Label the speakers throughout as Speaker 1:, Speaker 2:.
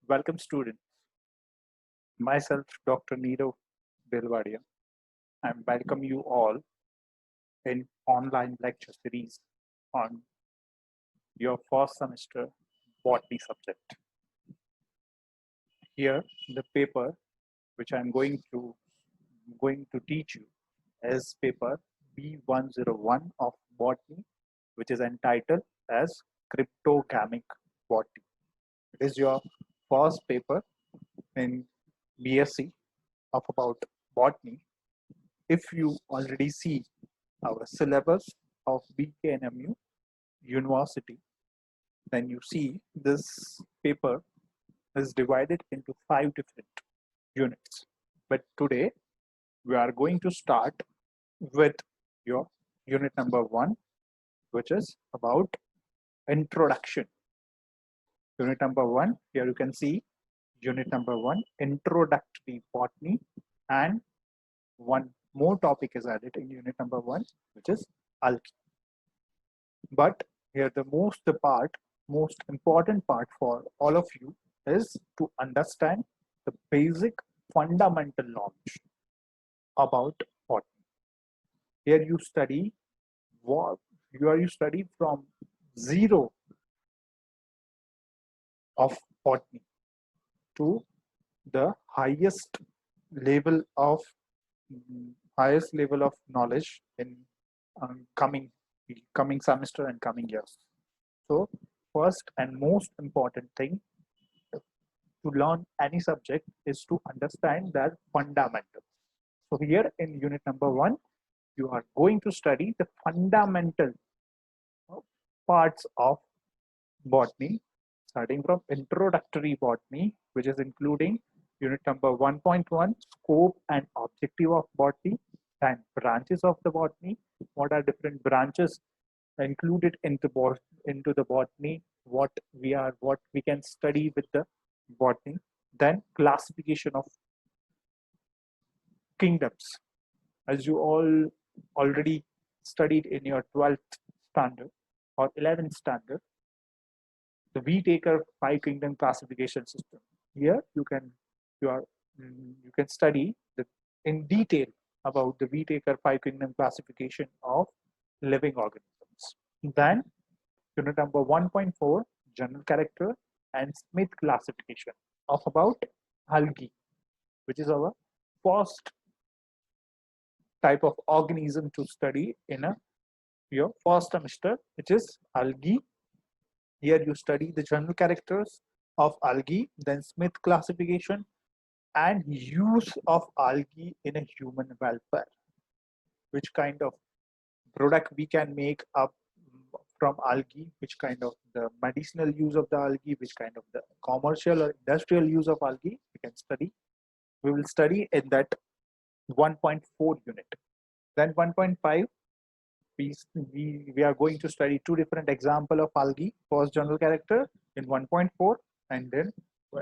Speaker 1: Welcome students. Myself, Dr. Neerav Belwadia. I welcome you all in online lecture series on your first semester botany subject. Here, the paper which I'm going to teach you is paper B101 of botany, which is entitled as cryptogamic botany. It is your first paper in BSc of about botany. If you already see our syllabus of BKNMU University, then you see this paper is divided into 5 different units. But today we are going to start with your unit number 1, which is about introduction. Unit number 1, here you can see unit number 1, introductory botany, and one more topic is added in unit number 1, which is algae. But here the most important part for all of you is to understand the basic fundamental knowledge about botany. Here you study from zero of botany to the highest level of knowledge in coming semester and coming years. So first and most important thing to learn any subject is to understand their fundamentals. So here in unit number 1, you are going to study the fundamental parts of botany, starting from introductory botany, which is including unit number 1.1, scope and objective of botany, and branches of the botany. What are different branches included into the botany? What we can study with the botany. Then classification of kingdoms, as you all already studied in your 12th standard or 11th standard, the Whittaker 5-kingdom classification system. Here you can study in detail about the Whittaker 5-kingdom classification of living organisms. Then unit number 1.4, general character and Smith classification of about algae, which is our first type of organism to study in your first semester, which is algae. Here you study the general characters of algae, then Smith classification, and use of algae in a human welfare. Which kind of product we can make up from algae, which kind of the medicinal use of the algae, which kind of the commercial or industrial use of algae we can study. We will study in that 1.4 unit. Then 1.5, we are going to study 2 different examples of algae. First, general character in 1.4, and then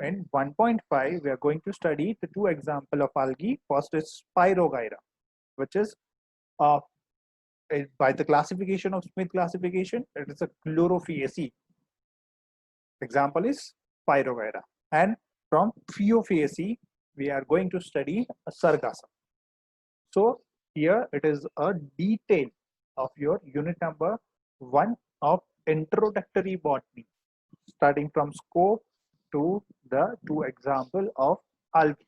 Speaker 1: in 1.5 we are going to study the 2 examples of algae. First is Spirogyra, which is by the classification of Smith classification, it is a Chlorophyaceae. Example is Spirogyra. And from Phaeophyaceae, we are going to study a Sargassum. So here it is a detail of your unit number 1 of introductory botany, starting from scope to the 2 examples of algae.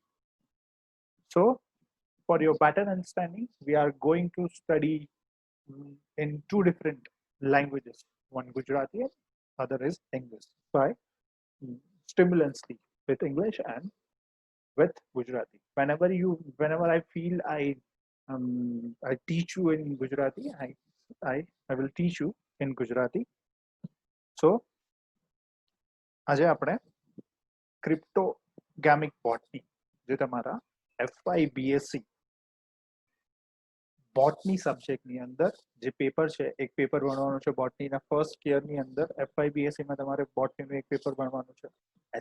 Speaker 1: So for your better understanding, we are going to study in 2 different languages, one Gujarati and other is English. So I stimulantly with English and with Gujarati. Whenever I feel I teach you in Gujarati, I will teach you in Gujarati. So આજે આપણે ક્રિપ્ટોગામિક બોટની જે તમારા FY BSc બોટની સબ્જેક્ટની અંદર જે paper છે, એક paper ભણવાનું છે બોટનીના ફર્સ્ટ યરની અંદર. FY BSc માં તમારે બોટનીનું એક પેપર ભણવાનું છે,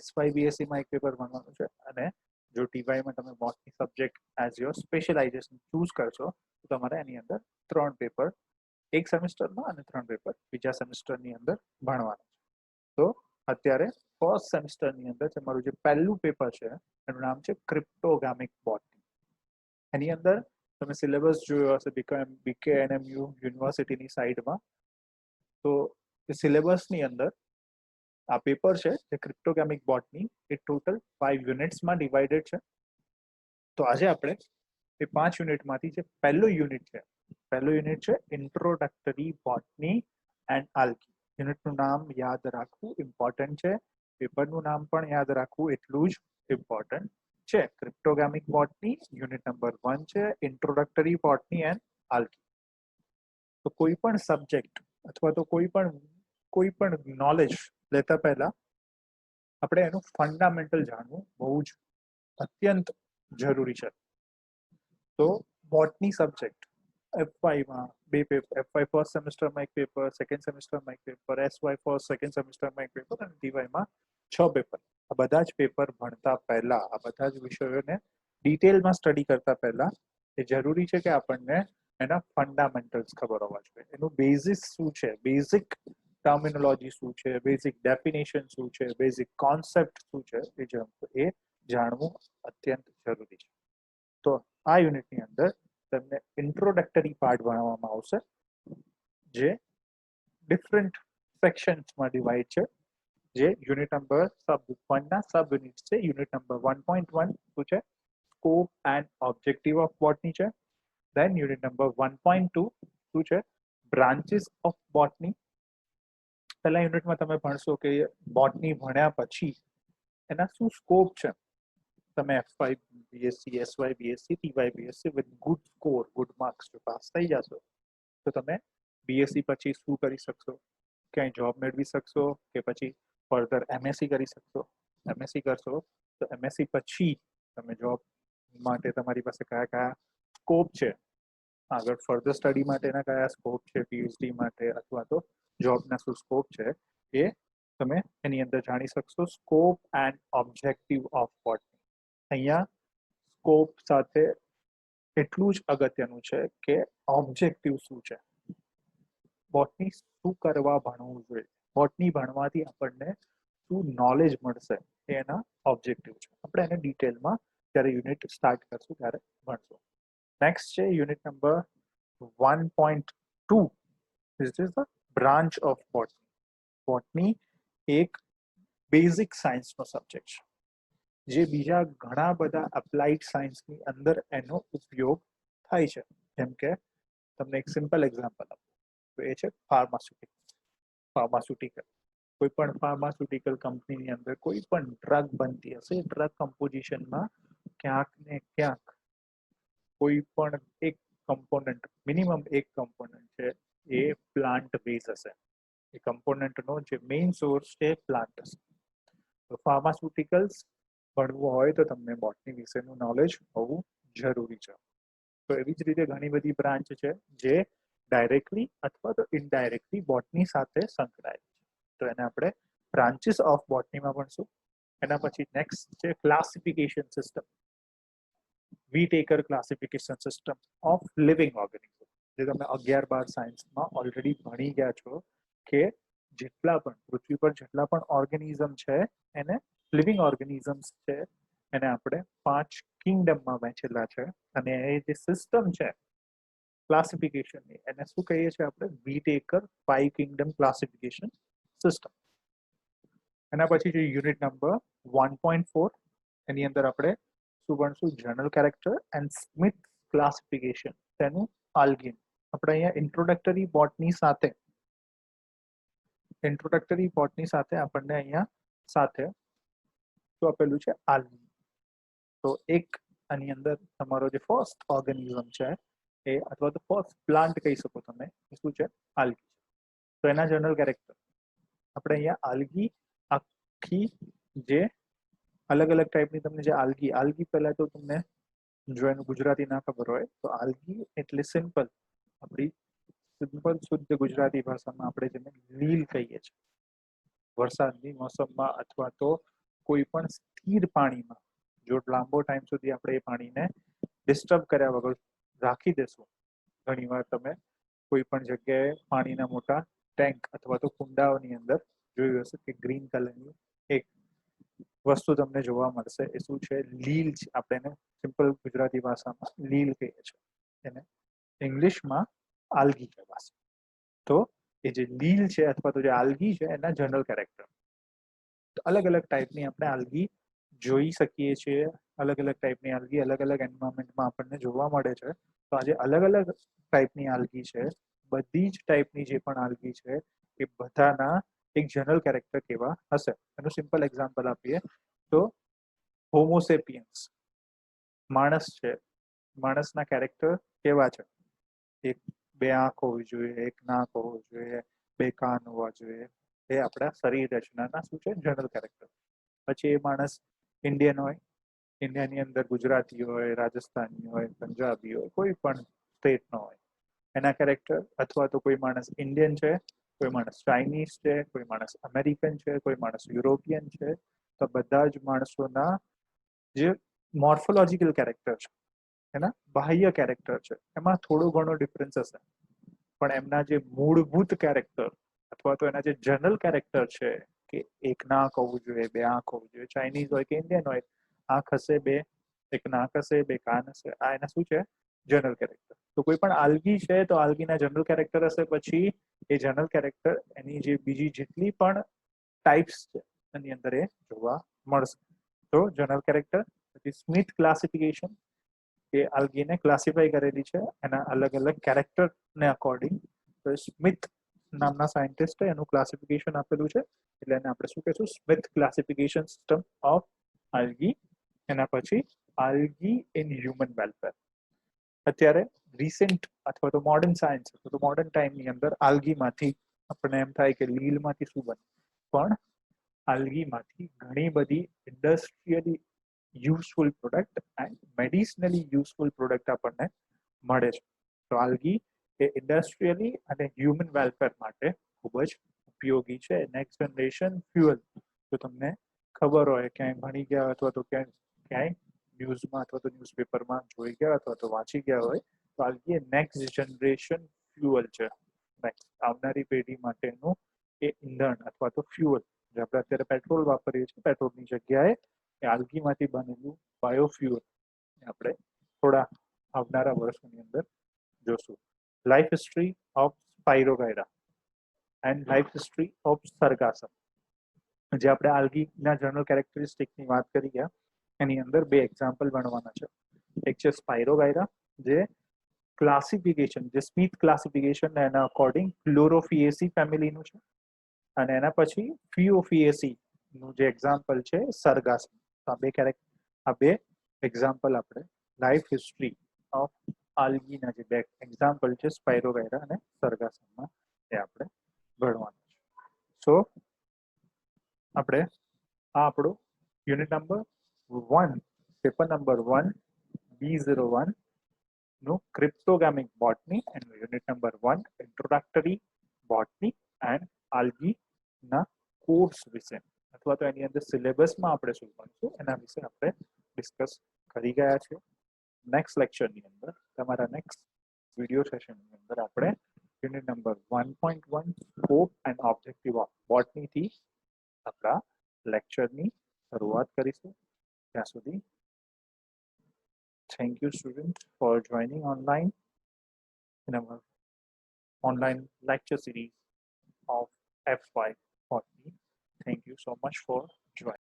Speaker 1: SY BSc માં એક પેપર ભણવાનું છે, અને જો TY માં તમે botany subject as your specialisation choose કરશો તો તમારે એની અંદર 3 પેપર એક સેમેસ્ટરમાં અને 3 પેપર બીજા સેમેસ્ટરની અંદર ભણવાના છે. તો અત્યારે ફર્સ્ટ સેમિસ્ટરની અંદર તમારું જે પહેલું પેપર છે એનું નામ છે ક્રિપ્ટોગામિક બોટની. એની અંદર તમે સિલેબસ જોયો હશે બીકેએનએમયુ યુનિવર્સિટીની સાઇડમાં. તો એ સિલેબસની અંદર આ પેપર છે જે ક્રિપ્ટોગામિક બોટની એ ટોટલ 5 યુનિટ્સમાં ડિવાઇડેડ છે. તો આજે આપણે એ 5 યુનિટમાંથી જે પહેલું યુનિટ છે ઇન્ટ્રોડક્ટરી બોટની એન્ડ આલ્કી. યુનિટનું નામ યાદ રાખવું ઇમ્પોર્ટન્ટ છે. પેપરનું નામ પણ યાદ રાખવું એટલું જ ઇમ્પોર્ટન્ટ છે. ક્રિપ્ટોગામિક બોટની યુનિટ નંબર 1 છે ઇન્ટ્રોડક્ટરી બોટની એન્ડ આલ્કી. તો કોઈ પણ સબ્જેક્ટ અથવા તો કોઈ પણ નોલેજ લેતા પહેલા આપણે એનું ફંડામેન્ટલ જાણવું બહુ જ અત્યંત જરૂરી છે. તો બોટની સબ્જેક્ટ એફવાયમાં બે પેપર, એફવાય ફર્સ્ટ સેમેસ્ટરમાં એક પેપર, સેકન્ડ સેમેસ્ટરમાં એક પેપર, એસવાય ફર્સ્ટ સેકન્ડ સેમેસ્ટરમાં એક પેપર અને ટીવાયમાં 6 પેપર. આ બધા જ પેપર ભણતા પહેલા, આ બધા જ વિષયોને ડિટેલમાં સ્ટડી કરતા પહેલા એ જરૂરી છે કે આપણને એના ફંડામેન્ટલ્સ ખબર હોવા જોઈએ. એનું બેઝિસ શું છે, બેઝિક ટર્મિનોલોજી શું છે, બેઝિક ડેફિનેશન શું છે, બેઝિક કોન્સેપ્ટ શું છે, એ જાણવું અત્યંત જરૂરી છે. તો આ યુનિટની અંદર તમને ઇન્ટ્રોડક્ટરી પાર્ટ ભણવામાં આવશે જે ડિફરન્ટ સેક્શન્સમાં ડિવાઇડ છે. જે યુનિટ નંબર સબ 1 ના સબ યુનિટ છે. યુનિટ નંબર 1.1 શું છે? Scope and objective of botany છે. ધેન યુનિટ નંબર 1.2 શું છે? Branches of botany. પહેલા યુનિટમાં તમે ભણશો કે બોટની ભણ્યા પછી એના શું સ્કોપ છે. તમે FY BSc, SY BSc, TY BSc with good score, good marks જો પાસ થઈ જશો તો તમે બીએસસી પછી શું કરી શકશો, ક્યાંય જોબ મેળવી શકશો કે પછી ફર્ધર એમએસસી કરી શકશો. એમએસસી કરશો તો એમએસસી પછી તમે જોબ માટે તમારી પાસે કયા કયા સ્કોપ છે, આગળ ફર્ધર સ્ટડી માટેના કયા સ્કોપ છે, પીએચડી માટે અથવા તો જોબના શું સ્કોપ છે એ તમે એની અંદર જાણી શકશો. Scope and objective of botany. અહીંયા સ્કોપ સાથે એટલું જ અગત્યનું છે કે ઓબ્જેક્ટિવ શું છે, બોટની શું કરવા ભણવું જોઈએ, બોટની ભણવાથી આપણને શું નોલેજ મળશે એ એના ઓબ્જેક્ટિવ છે. આપણે એને ડિટેલમાં જ્યારે યુનિટ સ્ટાર્ટ કરશું ત્યારે ભણશું. નેક્સ્ટ છે unit number 1.2. This is the branch of botany. બોટની એક બેઝિક સાયન્સનો સબ્જેક્ટ છે જે બીજા ઘણા બધા અપ્લાઇડ સાયન્સની અંદર એનો ઉપયોગ થાય છે. જેમ કે તમને એક સિમ્પલ એક્ઝામ્પલ આપું તો એ છે ફાર્માસ્યુટિકલ. કોઈ પણ ફાર્માસ્યુટિકલ કંપનીની અંદર કોઈ પણ ડ્રગ બનતી હશે, ડ્રગ કમ્પોઝિશનમાં ક્યાંક ને ક્યાંક કોઈ પણ એક કમ્પોનન્ટ, મિનિમમ એક કમ્પોનન્ટ છે એ પ્લાન્ટ બેઝ હશે. એ કમ્પોનન્ટનો જે મેઇન સોર્સ છે પ્લાન્ટ હશે. તો ફાર્માસ્યુટિકલ્સ ભણવું હોય તો તમને બોટની વિશેનું નોલેજ હોવું જરૂરી છે. તો એવી જ રીતે ઘણી બધી બ્રાન્ચ છે જે ડાયરેક્ટલી અથવા તો ઇનડાયરેક્ટલી બોટની સાથે સંકળાયેલી છે. તો એને આપણે બ્રાન્ચીસ ઓફ બોટનીમાં ભણશું. એના પછી નેક્સ્ટ છે classification system, Whittaker classification system of living organism. જે તમે 11-12 સાયન્સમાં ઓલરેડી ભણી ગયા છો કે જેટલા પણ પૃથ્વી પર જેટલા પણ ઓર્ગેનિઝમ છે એને લિવિંગ ઓર્ગેનિઝમ્સ છે એને આપણે 5 કિંગડમમાં વહેંચેલા છે. અને એ જે સિસ્ટમ છે ક્લાસિફિકેશનની એને શું કહીએ છીએ આપણે? વીટેકર 5 કિંગડમ ક્લાસિફિકેશન સિસ્ટમ. એના પછી જે યુનિટ નંબર 1.4 એની અંદર આપણે શું ભણશું? General character and Smith classification, તેનું આલ્ગીન. આપણે અહીંયા ઇન્ટ્રોડક્ટરી બોટની સાથે આપણને અહીંયા સાથે શું આપેલું છે? આલ્ગી. તો એક આની અંદર તમારો જે ફર્સ્ટ ઓર્ગેનિઝમ છે એ અથવા તો ફર્સ્ટ પ્લાન્ટ કહી શકો તમે, એ શું છે? આલ્ગી. તો એના જનરલ કેરેક્ટર આપણે અહીંયા આલ્ગી આખી જે અલગ અલગ ટાઈપની તમને જે આલ્ગી પહેલા તો તમને જો એનું ગુજરાતી ના ખબર હોય તો આલ્ગી એટલે સિમ્પલ, આપણી સિમ્પલ શુદ્ધ ગુજરાતી ભાષામાં આપણે જેને લીલ કહીએ છીએ. વરસાદની મોસમમાં અથવા તો કોઈ પણ સ્થિર પાણીમાં જો લાંબો ટાઈમ સુધી આપણે એ પાણીને ડિસ્ટર્બ કર્યા વગર રાખી દેશું, ઘણીવાર તમે કોઈ પણ જગ્યાએ પાણીના મોટા ટેન્ક અથવા તો કુંડાઓની અંદર જોયું હશે કે ગ્રીન કલરની એક વસ્તુ તમને જોવા મળશે એ શું છે, લીલ છે. આપણે એને સિમ્પલ ગુજરાતી ભાષામાં લીલ કહીએ છીએ, એને ઇંગ્લિશમાં આલ્ગી કહેવાશે. તો એ જે લીલ છે અથવા તો જે આલ્ગી છે એના જનરલ કેરેક્ટર. અલગ અલગ ટાઈપની આપણે આલ્ગી જોઈ શકીએ છીએ. અલગ અલગ ટાઈપની આલ્ગી અલગ અલગ એન્વાયરમેન્ટમાં આપણને જોવા મળે છે. તો આ જે અલગ અલગ ટાઈપની આલ્ગી છે, બધી જ ટાઈપની જે પણ આલ્ગી છે એ બધાના એક જનરલ કેરેક્ટર કેવા હશે. એનું સિમ્પલ એક્ઝામ્પલ આપીએ તો હોમોસેપિયન્સ માણસ છે, માણસના કેરેક્ટર કેવા છે? એક બે આંખ હોવી જોઈએ, એક નાક હોવું જોઈએ, બે કાન હોવા જોઈએ. એ આપણા શરીર રચનાના શું છે, જનરલ કેરેક્ટર. પછી એ માણસ ઇન્ડિયન હોય, ઇન્ડિયાની અંદર ગુજરાતી હોય, રાજસ્થાની હોય, પંજાબી હોય, કોઈ પણ સ્ટેટનો હોય એના કેરેક્ટર. અથવા તો કોઈ માણસ ઇન્ડિયન છે, કોઈ માણસ ચાઇનીઝ છે, કોઈ માણસ અમેરિકન છે, કોઈ માણસ યુરોપિયન છે. તો બધા જ માણસોના જે મોર્ફોલોજીકલ કેરેક્ટર છે, એના બાહ્ય કેરેક્ટર છે, એમાં થોડો ઘણો ડિફરન્સ હશે. પણ એમના જે મૂળભૂત કેરેક્ટર અથવા તો એના જે જનરલ કેરેક્ટર છે કે એક નાક હોવું જોઈએ, બે આંખ હોવું જોઈએ, ચાઇનીઝ હોય કે ઇન્ડિયન હોય, આંખ હશે બે, એક નાક હશે, બે કાન હશે, આ એના શું છે, જનરલ કેરેક્ટર. તો કોઈ પણ આલ્ગી છે તો આલ્ગીના જનરલ કેરેક્ટર હશે. પછી એ જનરલ કેરેક્ટર એની જે બીજી જેટલી પણ ટાઈપ્સ છે એની અંદર એ જોવા મળશે. તો જનરલ કેરેક્ટર. પછી સ્મિથ ક્લાસિફિકેશન, એ આલ્ગીને ક્લાસિફાઈ કરેલી છે એના અલગ અલગ કેરેક્ટરને અકોર્ડિંગ. તો સ્મિથ નામના સાયન્ટિસ્ટે એનું ક્લાસિફિકેશન આપેલું છે, એટલે એને આપણે શું કહીશું, Smith classification system of algae. એના પછી આલ્ગી ઇન હ્યુમન વેલફેર. અત્યારે રિસેન્ટ અથવા તો મોડર્ન સાયન્સ અથવા તો મોડર્ન ટાઈમની અંદર આલ્ગીમાંથી આપણને એમ થાય કે લીલમાંથી શું બને, પણ આલ્ગીમાંથી ઘણી બધી industrially useful product and medicinally useful product આપણને મળે છે. તો આલ્ગી એ ઇન્ડસ્ટ્રીયલી અને હ્યુમન વેલફેર માટે ખૂબ જ ઉપયોગી છે. Next generation fuel. જો તમને ખબર હોય, ક્યાંય ભણી ગયા અથવા તો ક્યાંય ન્યૂઝમાં અથવા તો ન્યૂઝપેપરમાં જોઈ ગયા અથવા તો વાંચી ગયા હોય, તો આલ્ગી એ નેક્સ્ટ જનરેશન ફ્યુઅલ છે. આવનારી પેઢી માટેનું એ ઈંધણ અથવા તો ફ્યુઅલ. જે આપણે અત્યારે પેટ્રોલ વાપરીએ છીએ, પેટ્રોલની જગ્યાએ એ આલ્ગીમાંથી બનેલું બાયોફ્યુઅલ આપણે થોડા આવનારા વર્ષોની અંદર જોશું. Life history of spirogyra and life history of sargassum. જે આપણે આલ્ગીના જનરલ કેરેક્ટરિસ્ટિકની વાત કરી ગયા, એની અંદર બે એક્ઝામ્પલ ગણવાના છે. એક છે સ્પાઇરોગાયરા, જે ક્લાસિફિકેશન, જે સ્મિથ ક્લાસિફિકેશન એના અકોર્ડિંગ ક્લોરોફિએસી ફેમિલીનું છે. અને એના પછી ફિયોફિએસી નું જે એક્ઝામ્પલ છે સરગાસમ. આ બે એક્ઝામ્પલ આપણે લાઈફ હિસ્ટ્રી ઓફ આલ્ગીના જે બે એક્ઝામ્પલ છે સ્પાઇરોગાયરા અને સરગાસમમાં એ આપણે ભણવાનું છે. સો આપણે આ આપણું unit number 1, paper number 1 B01 નું cryptogamic botany and unit number 1 introductory botany and algae ના કોર્સ વિશે અથવા તો એની અંદર સિલેબસમાં આપણે શું ભણશું એના વિશે આપણે ડિસ્કસ કરી ગયા છે. નેક્સ્ટ લેક્ચરની અંદર, તમારા નેક્સ્ટ વિડિયો સેશનની અંદર આપણે unit number 1.1 scope and objective of botany થી આપણા લેક્ચરની શરૂઆત કરીશું. ત્યાં સુધી thank you students for joining online in our online lecture series of FY 40. Thank you so much for joining.